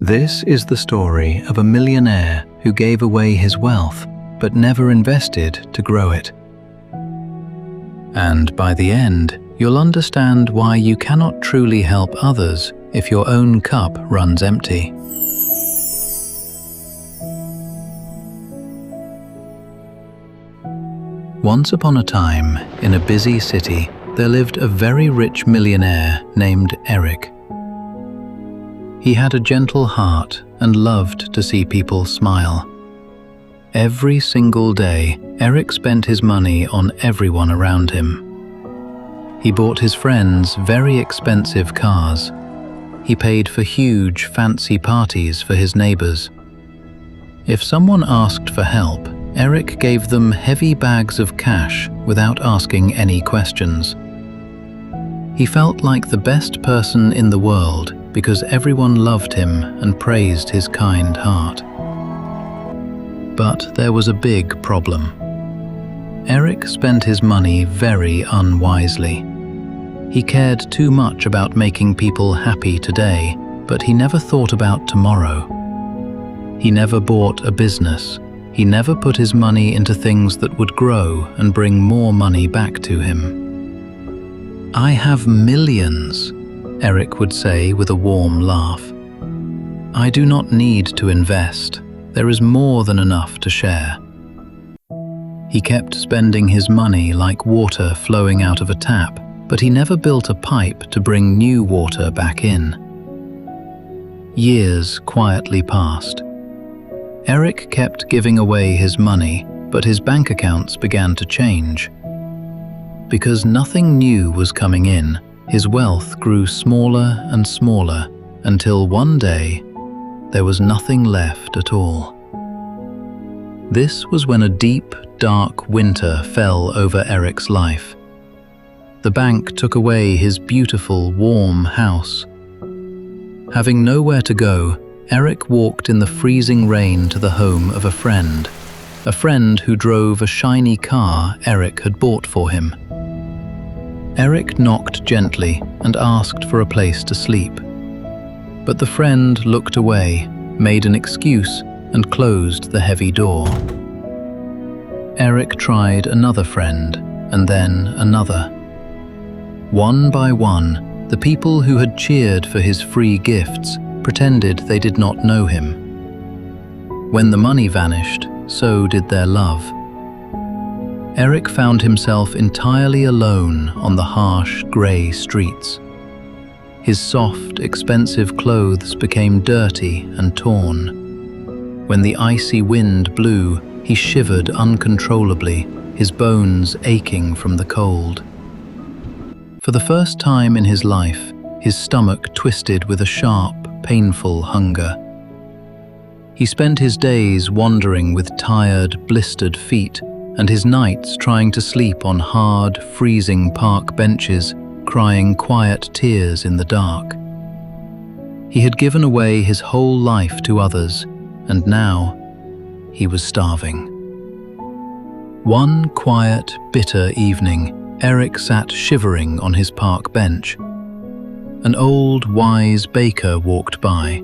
This is the story of a millionaire who gave away his wealth but never invested to grow it. And by the end, you'll understand why you cannot truly help others if your own cup runs empty. Once upon a time, in a busy city, there lived a very rich millionaire named Eric. He had a gentle heart and loved to see people smile. Every single day, Eric spent his money on everyone around him. He bought his friends very expensive cars. He paid for huge, fancy parties for his neighbors. If someone asked for help, Eric gave them heavy bags of cash without asking any questions. He felt like the best person in the world because everyone loved him and praised his kind heart. But there was a big problem. Eric spent his money very unwisely. He cared too much about making people happy today, but he never thought about tomorrow. He never bought a business. He never put his money into things that would grow and bring more money back to him. "I have millions," Eric would say with a warm laugh. "I do not need to invest. There is more than enough to share." He kept spending his money like water flowing out of a tap, but he never built a pipe to bring new water back in. Years quietly passed. Eric kept giving away his money, but his bank accounts began to change. Because nothing new was coming in, his wealth grew smaller and smaller until one day there was nothing left at all. This was when a deep, dark winter fell over Eric's life. The bank took away his beautiful, warm house. Having nowhere to go, Eric walked in the freezing rain to the home of a friend who drove a shiny car Eric had bought for him. Eric knocked gently and asked for a place to sleep. But the friend looked away, made an excuse, and closed the heavy door. Eric tried another friend, and then another. One by one, the people who had cheered for his free gifts pretended they did not know him. When the money vanished, so did their love. Eric found himself entirely alone on the harsh, grey streets. His soft, expensive clothes became dirty and torn. When the icy wind blew, he shivered uncontrollably, his bones aching from the cold. For the first time in his life, his stomach twisted with a sharp, painful hunger. He spent his days wandering with tired, blistered feet, and his nights trying to sleep on hard, freezing park benches, crying quiet tears in the dark. He had given away his whole life to others, and now he was starving. One quiet, bitter evening, Eric sat shivering on his park bench. An old, wise baker walked by.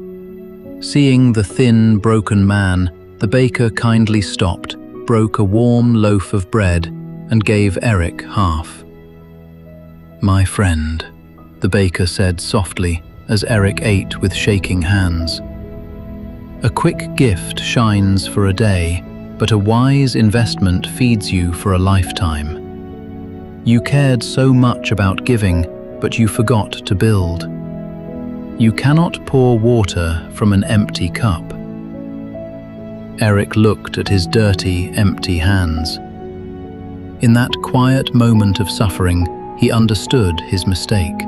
Seeing the thin, broken man, the baker kindly stopped, broke a warm loaf of bread, and gave Eric half. "My friend," the baker said softly as Eric ate with shaking hands. "A quick gift shines for a day, but a wise investment feeds you for a lifetime. You cared so much about giving, but you forgot to build. You cannot pour water from an empty cup." Eric looked at his dirty, empty hands. In that quiet moment of suffering, he understood his mistake.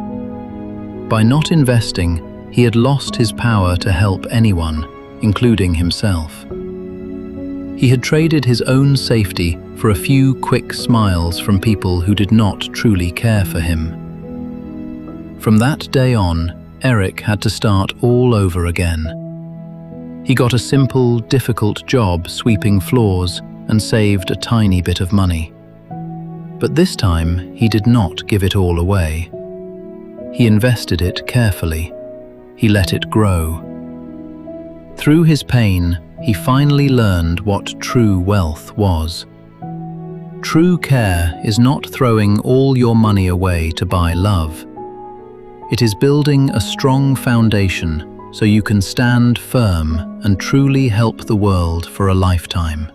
By not investing, he had lost his power to help anyone, including himself. He had traded his own safety for a few quick smiles from people who did not truly care for him. From that day on, Eric had to start all over again. He got a simple, difficult job sweeping floors and saved a tiny bit of money. But this time, he did not give it all away. He invested it carefully. He let it grow. Through his pain, he finally learned what true wealth was. True care is not throwing all your money away to buy love. It is building a strong foundation so you can stand firm and truly help the world for a lifetime.